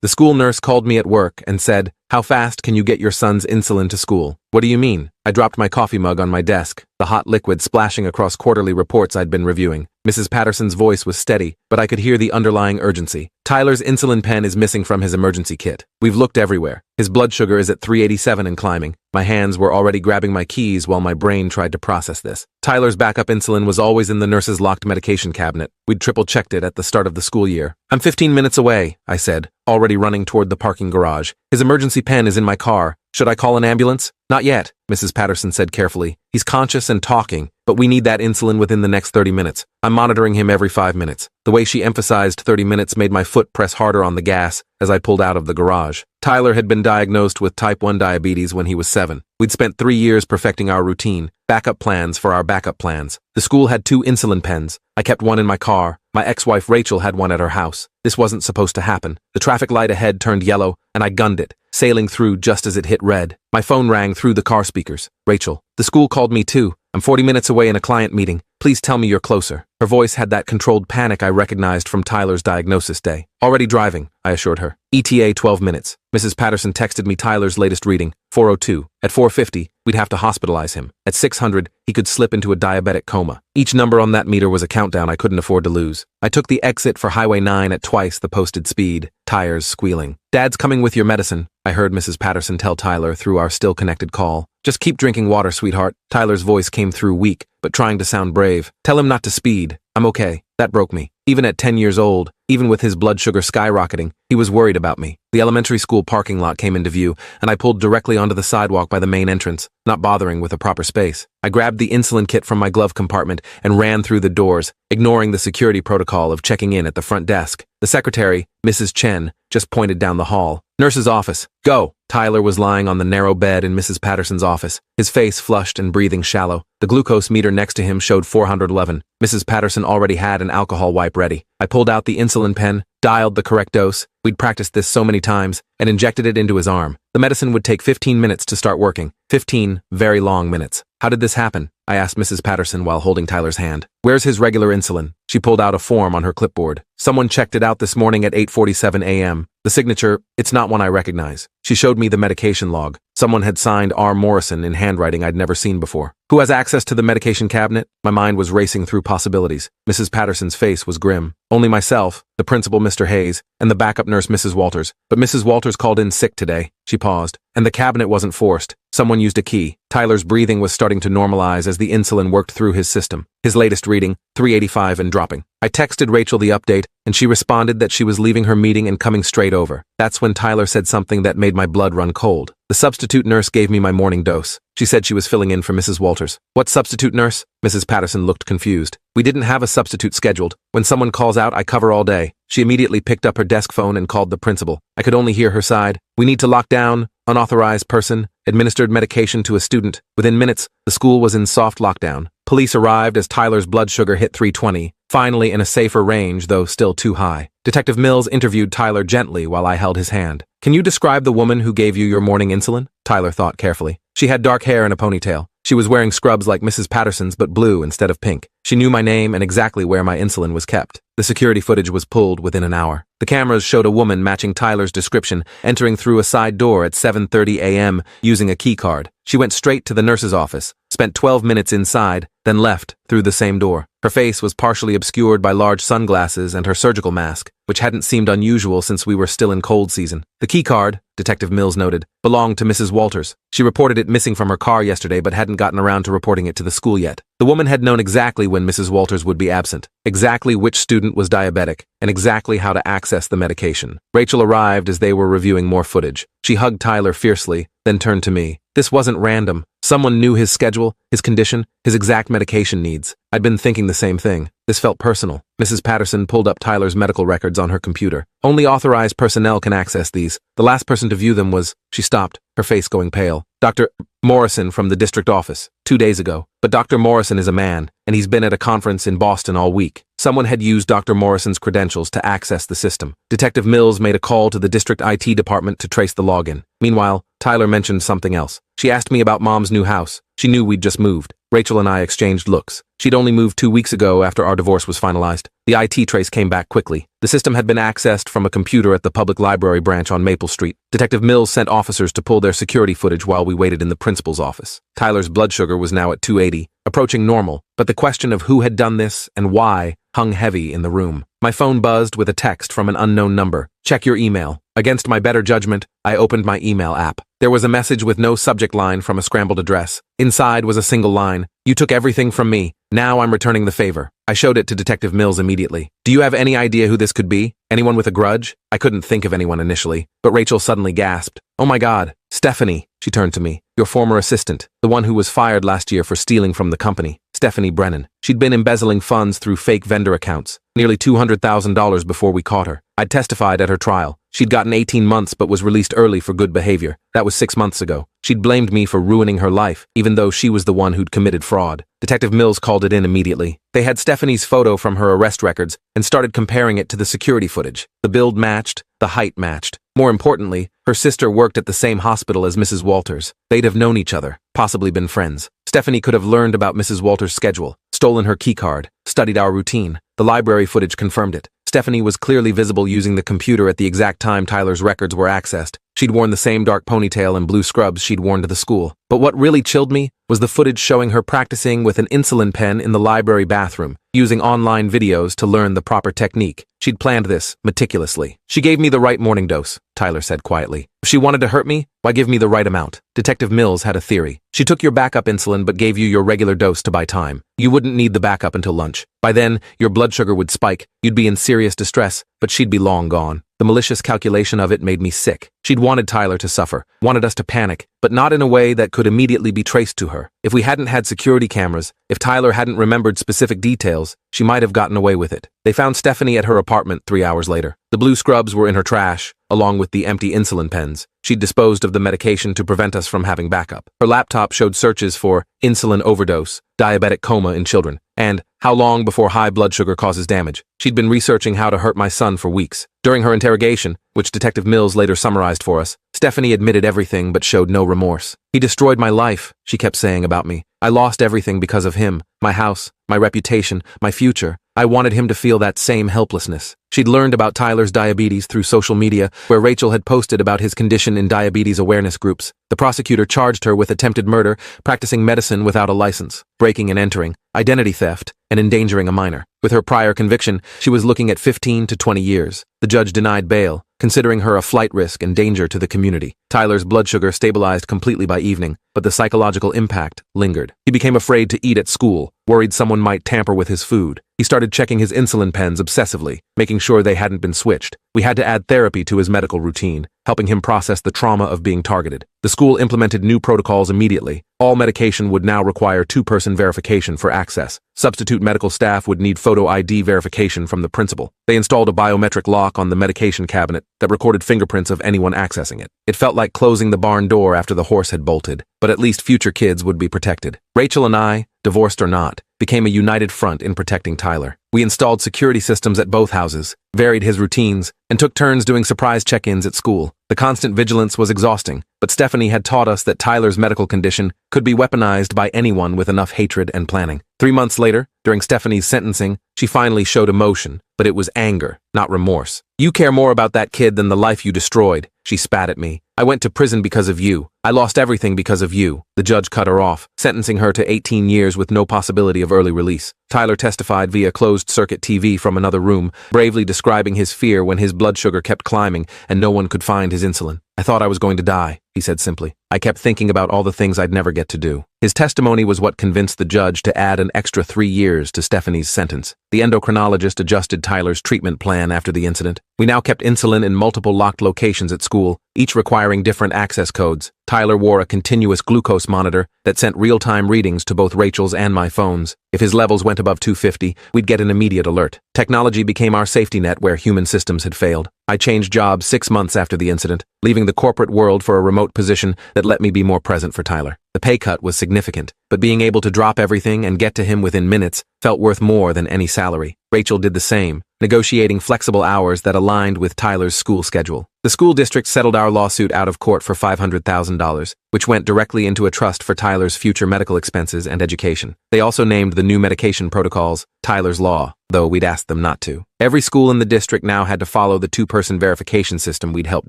The school nurse called me at work and said, "How fast can you get your son's insulin to school?" "What do you mean?" I dropped my coffee mug on my desk, the hot liquid splashing across quarterly reports I'd been reviewing. Mrs. Patterson's voice was steady, but I could hear the underlying urgency. "Tyler's insulin pen is missing from his emergency kit. We've looked everywhere. His blood sugar is at 387 and climbing." My hands were already grabbing my keys while my brain tried to process this. Tyler's backup insulin was always in the nurse's locked medication cabinet. We'd triple-checked it at the start of the school year. "I'm 15 minutes away," I said, already running toward the parking garage. "His emergency pen is in my car. Should I call an ambulance?" "Not yet," Mrs. Patterson said carefully. "He's conscious and talking, but we need that insulin within the next 30 minutes. I'm monitoring him every 5 minutes. The way she emphasized 30 minutes made my foot press harder on the gas as I pulled out of the garage. Tyler had been diagnosed with type 1 diabetes when he was 7. We'd spent 3 years perfecting our routine, backup plans for our backup plans. The school had 2 insulin pens. I kept one in my car. My ex-wife Rachel had one at her house. This wasn't supposed to happen. The traffic light ahead turned yellow, and I gunned it, sailing through just as it hit red. My phone rang through the car speakers. "Rachel, the school called me too. I'm 40 minutes away in a client meeting. Please tell me you're closer." Her voice had that controlled panic I recognized from Tyler's diagnosis day. "Already driving," I assured her. "ETA 12 minutes. Mrs. Patterson texted me Tyler's latest reading, 402. At 450, we'd have to hospitalize him. At 600, he could slip into a diabetic coma. Each number on that meter was a countdown I couldn't afford to lose. I took the exit for Highway 9 at twice the posted speed, tires squealing. "Dad's coming with your medicine," I heard Mrs. Patterson tell Tyler through our still-connected call. "Just keep drinking water, sweetheart." Tyler's voice came through weak, but trying to sound brave. "Tell him not to speed. I'm okay." That broke me. Even at 10 years old, even with his blood sugar skyrocketing, he was worried about me. The elementary school parking lot came into view, and I pulled directly onto the sidewalk by the main entrance, not bothering with a proper space. I grabbed the insulin kit from my glove compartment and ran through the doors, ignoring the security protocol of checking in at the front desk. The secretary, Mrs. Chen, just pointed down the hall. "Nurse's office. Go." Tyler was lying on the narrow bed in Mrs. Patterson's office, his face flushed and breathing shallow. The glucose meter next to him showed 411. Mrs. Patterson already had an alcohol wipe ready. I pulled out the insulin pen, dialed the correct dose, we'd practiced this so many times, and injected it into his arm. The medicine would take 15 minutes to start working. 15 very long minutes. "How did this happen?" I asked Mrs. Patterson while holding Tyler's hand. "Where's his regular insulin?" She pulled out a form on her clipboard. "Someone checked it out this morning at 8:47 a.m. The signature, it's not one I recognize." She showed me the medication log. Someone had signed R. Morrison in handwriting I'd never seen before. "Who has access to the medication cabinet?" My mind was racing through possibilities. Mrs. Patterson's face was grim. "Only myself, the principal Mr. Hayes, and the backup nurse Mrs. Walters. But Mrs. Walters called in sick today." She paused. "And the cabinet wasn't forced. Someone used a key." Tyler's breathing was starting to normalize as the insulin worked through his system. His latest reading, 385 and dropping. I texted Rachel the update, and she responded that she was leaving her meeting and coming straight over. That's when Tyler said something that made my blood run cold. The substitute nurse gave me my morning dose. She said she was filling in for Mrs. Walters. "What substitute nurse?" Mrs. Patterson looked confused. "We didn't have a substitute scheduled. When someone calls out, I cover all day." She immediately picked up her desk phone and called the principal. I could only hear her side. "We need to lock down. Unauthorized person administered medication to a student." Within minutes, the school was in soft lockdown. Police arrived as Tyler's blood sugar hit 320, finally in a safer range, though still too high. Detective Mills interviewed Tyler gently while I held his hand. "Can you describe the woman who gave you your morning insulin?" Tyler thought carefully. "She had dark hair and a ponytail. She was wearing scrubs like Mrs. Patterson's but blue instead of pink. She knew my name and exactly where my insulin was kept." The security footage was pulled within an hour. The cameras showed a woman matching Tyler's description entering through a side door at 7:30 a.m. using a key card. She went straight to the nurse's office, spent 12 minutes inside, then left through the same door. Her face was partially obscured by large sunglasses and her surgical mask, which hadn't seemed unusual since we were still in cold season. The key card, Detective Mills noted, belonged to Mrs. Walters. She reported it missing from her car yesterday but hadn't gotten around to reporting it to the school yet. The woman had known exactly when Mrs. Walters would be absent, exactly which student was diabetic, and exactly how to access the medication. Rachel arrived as they were reviewing more footage. She hugged Tyler fiercely, then turned to me. This wasn't random. Someone knew his schedule, his condition, his exact medication needs. I'd been thinking the same thing. This felt personal. Mrs. Patterson pulled up Tyler's medical records on her computer. "Only authorized personnel can access these. The last person to view them was..." She stopped, her face going pale. "Dr. Morrison from the district office, 2 days ago. But Dr. Morrison is a man, and he's been at a conference in Boston all week. Someone had used Dr. Morrison's credentials to access the system." Detective Mills made a call to the district IT department to trace the login. Meanwhile, Tyler mentioned something else. "She asked me about Mom's new house. She knew we'd just moved. Rachel and I exchanged looks. She'd only moved 2 weeks ago after our divorce was finalized. The IT trace came back quickly. The system had been accessed from a computer at the public library branch on Maple Street. Detective Mills sent officers to pull their security footage while we waited in the principal's office. Tyler's blood sugar was now at 280, approaching normal, but the question of who had done this and why hung heavy in the room. My phone buzzed with a text from an unknown number. Check your email. Against my better judgment, I opened my email app. There was a message with no subject line from a scrambled address. Inside was a single line. You took everything from me. Now I'm returning the favor. I showed it to Detective Mills immediately. Do you have any idea who this could be? Anyone with a grudge? I couldn't think of anyone initially, but Rachel suddenly gasped. Oh my God, Stephanie, she turned to me. Your former assistant, the one who was fired last year for stealing from the company. Stephanie Brennan. She'd been embezzling funds through fake vendor accounts. Nearly $200,000 before we caught her. I'd testified at her trial. She'd gotten 18 months but was released early for good behavior. That was 6 months ago. She'd blamed me for ruining her life, even though she was the one who'd committed fraud. Detective Mills called it in immediately. They had Stephanie's photo from her arrest records and started comparing it to the security footage. The build matched, the height matched. More importantly, her sister worked at the same hospital as Mrs. Walters. They'd have known each other, possibly been friends. Stephanie could have learned about Mrs. Walters' schedule, stolen her keycard, studied our routine. The library footage confirmed it. Stephanie was clearly visible using the computer at the exact time Tyler's records were accessed. She'd worn the same dark ponytail and blue scrubs she'd worn to the school. But what really chilled me was the footage showing her practicing with an insulin pen in the library bathroom, using online videos to learn the proper technique. She'd planned this meticulously. She gave me the right morning dose, Tyler said quietly. If she wanted to hurt me, why give me the right amount? Detective Mills had a theory. She took your backup insulin but gave you your regular dose to buy time. You wouldn't need the backup until lunch. By then, your blood sugar would spike, you'd be in serious distress, but she'd be long gone. The malicious calculation of it made me sick. She'd wanted Tyler to suffer, wanted us to panic, but not in a way that could immediately be traced to her. If we hadn't had security cameras, if Tyler hadn't remembered specific details, she might have gotten away with it. They found Stephanie at her apartment 3 hours later. The blue scrubs were in her trash, along with the empty insulin pens. She'd disposed of the medication to prevent us from having backup. Her laptop showed searches for insulin overdose, diabetic coma in children, and how long before high blood sugar causes damage. She'd been researching how to hurt my son for weeks. During her interrogation, which Detective Mills later summarized for us, Stephanie admitted everything but showed no remorse. He destroyed my life, she kept saying about me. I lost everything because of him, my house, my reputation, my future. I wanted him to feel that same helplessness. She'd learned about Tyler's diabetes through social media, where Rachel had posted about his condition in diabetes awareness groups. The prosecutor charged her with attempted murder, practicing medicine without a license, breaking and entering, identity theft, and endangering a minor. With her prior conviction, she was looking at 15 to 20 years. The judge denied bail, considering her a flight risk and danger to the community. Tyler's blood sugar stabilized completely by evening, but the psychological impact lingered. He became afraid to eat at school, worried someone might tamper with his food. He started checking his insulin pens obsessively, making sure they hadn't been switched. We had to add therapy to his medical routine, helping him process the trauma of being targeted. The school implemented new protocols immediately. All medication would now require two-person verification for access. Substitute medical staff would need photo ID verification from the principal. They installed a biometric lock on the medication cabinet that recorded fingerprints of anyone accessing it. It felt like closing the barn door after the horse had bolted, but at least future kids would be protected. Rachel and I, divorced or not, became a united front in protecting Tyler. We installed security systems at both houses, varied his routines, and took turns doing surprise check-ins at school. The constant vigilance was exhausting, but Stephanie had taught us that Tyler's medical condition could be weaponized by anyone with enough hatred and planning. 3 months later, during Stephanie's sentencing, she finally showed emotion, but it was anger, not remorse. You care more about that kid than the life you destroyed, she spat at me. I went to prison because of you. I lost everything because of you. The judge cut her off, sentencing her to 18 years with no possibility of early release. Tyler testified via closed-circuit TV from another room, bravely describing his fear when his blood sugar kept climbing and no one could find his insulin. I thought I was going to die, he said simply. I kept thinking about all the things I'd never get to do. His testimony was what convinced the judge to add an extra 3 years to Stephanie's sentence. The endocrinologist adjusted Tyler's treatment plan after the incident. We now kept insulin in multiple locked locations at school, each requiring different access codes. Tyler wore a continuous glucose monitor that sent real-time readings to both Rachel's and my phones. If his levels went above 250, we'd get an immediate alert. Technology became our safety net where human systems had failed. I changed jobs 6 months after the incident, leaving the corporate world for a remote position that let me be more present for Tyler. The pay cut was significant, but being able to drop everything and get to him within minutes felt worth more than any salary. Rachel did the same, negotiating flexible hours that aligned with Tyler's school schedule. The school district settled our lawsuit out of court for $500,000, which went directly into a trust for Tyler's future medical expenses and education. They also named the new medication protocols Tyler's Law, though we'd asked them not to. Every school in the district now had to follow the two-person verification system we'd helped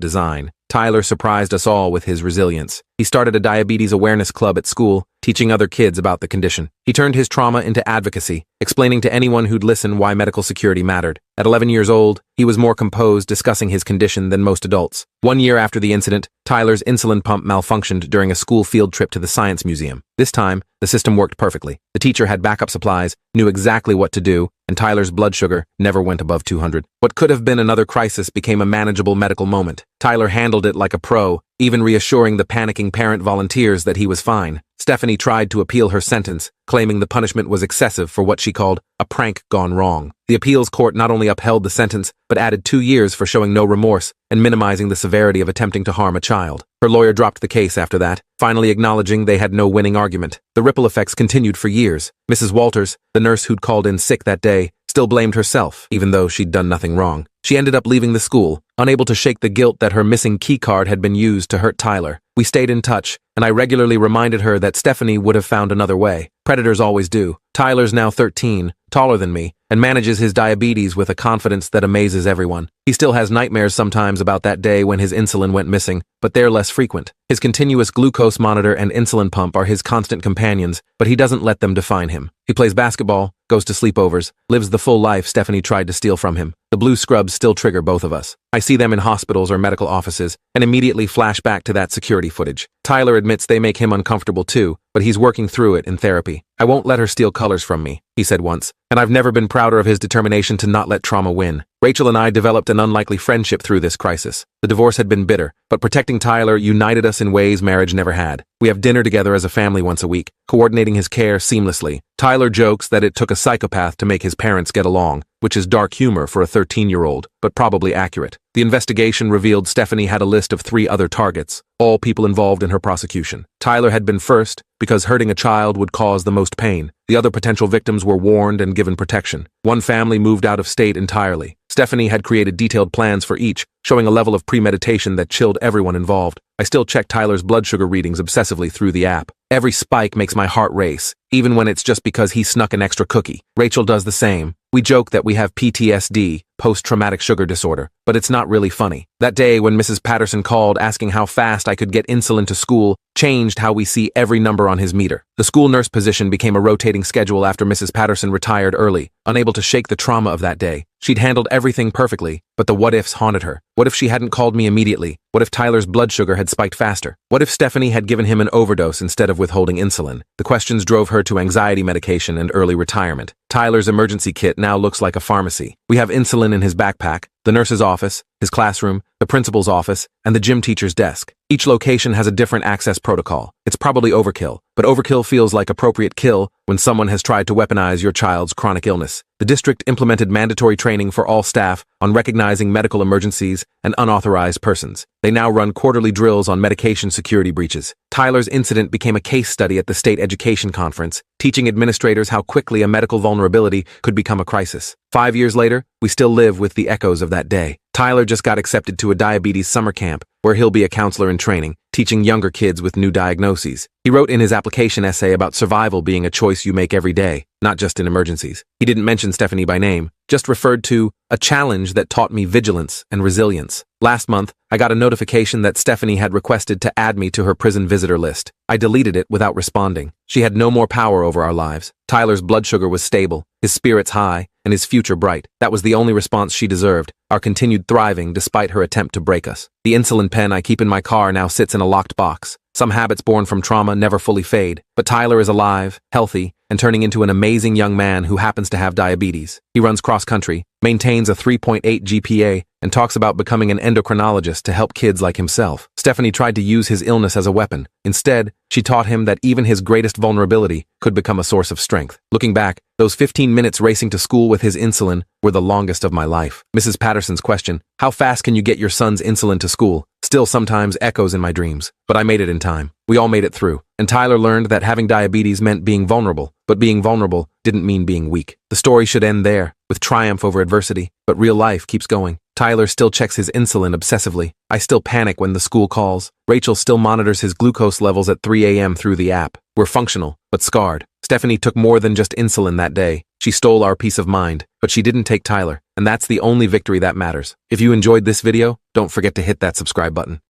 design. Tyler surprised us all with his resilience. He started a diabetes awareness club at school, teaching other kids about the condition. He turned his trauma into advocacy, explaining to anyone who'd listen why medical security mattered. At 11 years old, he was more composed discussing his condition than most adults. 1 year after the incident, Tyler's insulin pump malfunctioned during a school field trip to the science museum. This time, the system worked perfectly. The teacher had backup supplies, knew exactly what to do, and Tyler's blood sugar never went above 200. What could have been another crisis became a manageable medical moment. Tyler handled it like a pro, even reassuring the panicking parent volunteers that he was fine. Stephanie tried to appeal her sentence, claiming the punishment was excessive for what she called a prank gone wrong. The appeals court not only upheld the sentence, but added 2 years for showing no remorse and minimizing the severity of attempting to harm a child. Her lawyer dropped the case after that, finally acknowledging they had no winning argument. The ripple effects continued for years. Mrs. Walters, the nurse who'd called in sick that day, still blamed herself, even though she'd done nothing wrong. She ended up leaving the school, unable to shake the guilt that her missing key card had been used to hurt Tyler. We stayed in touch, and I regularly reminded her that Stephanie would have found another way. Predators always do. Tyler's now 13, taller than me, and manages his diabetes with a confidence that amazes everyone. He still has nightmares sometimes about that day when his insulin went missing, but they're less frequent. His continuous glucose monitor and insulin pump are his constant companions, but he doesn't let them define him. He plays basketball, goes to sleepovers, lives the full life Stephanie tried to steal from him. The blue scrubs still trigger both of us. I see them in hospitals or medical offices, and immediately flash back to that security footage. Tyler admits they make him uncomfortable too, but he's working through it in therapy. "I won't let her steal colors from me," he said once, and I've never been prouder of his determination to not let trauma win. Rachel and I developed an unlikely friendship through this crisis. The divorce had been bitter, but protecting Tyler united us in ways marriage never had. We have dinner together as a family once a week, coordinating his care seamlessly. Tyler jokes that it took a psychopath to make his parents get along, which is dark humor for a 13-year-old, but probably accurate. The investigation revealed Stephanie had a list of 3 other targets, all people involved in her prosecution. Tyler had been first, because hurting a child would cause the most pain. The other potential victims were warned and given protection. One family moved out of state entirely. Stephanie had created detailed plans for each, showing a level of premeditation that chilled everyone involved. I still check Tyler's blood sugar readings obsessively through the app. Every spike makes my heart race, even when it's just because he snuck an extra cookie. Rachel does the same. We joke that we have PTSD, post-traumatic sugar disorder, but it's not really funny. That day when Mrs. Patterson called asking how fast I could get insulin to school changed how we see every number on his meter. The school nurse position became a rotating schedule after Mrs. Patterson retired early, unable to shake the trauma of that day. She'd handled everything perfectly, but the what-ifs haunted her. What if she hadn't called me immediately? What if Tyler's blood sugar had spiked faster? What if Stephanie had given him an overdose instead of withholding insulin? The questions drove her to anxiety medication and early retirement. Tyler's emergency kit now looks like a pharmacy. We have insulin in his backpack, the nurse's office, his classroom, the principal's office, and the gym teacher's desk. Each location has a different access protocol. It's probably overkill, but overkill feels like appropriate kill when someone has tried to weaponize your child's chronic illness. The district implemented mandatory training for all staff on recognizing medical emergencies and unauthorized persons. They now run quarterly drills on medication security breaches. Tyler's incident became a case study at the state education conference, teaching administrators how quickly a medical vulnerability could become a crisis. 5 years later, we still live with the echoes of that day. Tyler just got accepted to a diabetes summer camp, where he'll be a counselor in training, teaching younger kids with new diagnoses. He wrote in his application essay about survival being a choice you make every day, not just in emergencies. He didn't mention Stephanie by name, just referred to a challenge that taught me vigilance and resilience. Last month, I got a notification that Stephanie had requested to add me to her prison visitor list. I deleted it without responding. She had no more power over our lives. Tyler's blood sugar was stable, his spirits high, and his future bright. That was the only response she deserved, our continued thriving despite her attempt to break us. The insulin pen I keep in my car now sits in a locked box. Some habits born from trauma never fully fade, but Tyler is alive, healthy, and turning into an amazing young man who happens to have diabetes. He runs cross-country, maintains a 3.8 GPA, and talks about becoming an endocrinologist to help kids like himself. Stephanie tried to use his illness as a weapon. Instead, she taught him that even his greatest vulnerability could become a source of strength. Looking back, those 15 minutes racing to school with his insulin were the longest of my life. Mrs. Patterson's question, "How fast can you get your son's insulin to school?" still sometimes echoes in my dreams, but I made it in time. We all made it through, and Tyler learned that having diabetes meant being vulnerable, But being vulnerable didn't mean being weak. The story should end there, with triumph over adversity, but real life keeps going. Tyler still checks his insulin obsessively. I still panic when the school calls. Rachel still monitors his glucose levels at 3 a.m. through the app. We're functional, but scarred. Stephanie took more than just insulin that day. She stole our peace of mind, but she didn't take Tyler, and that's the only victory that matters. If you enjoyed this video, don't forget to hit that subscribe button.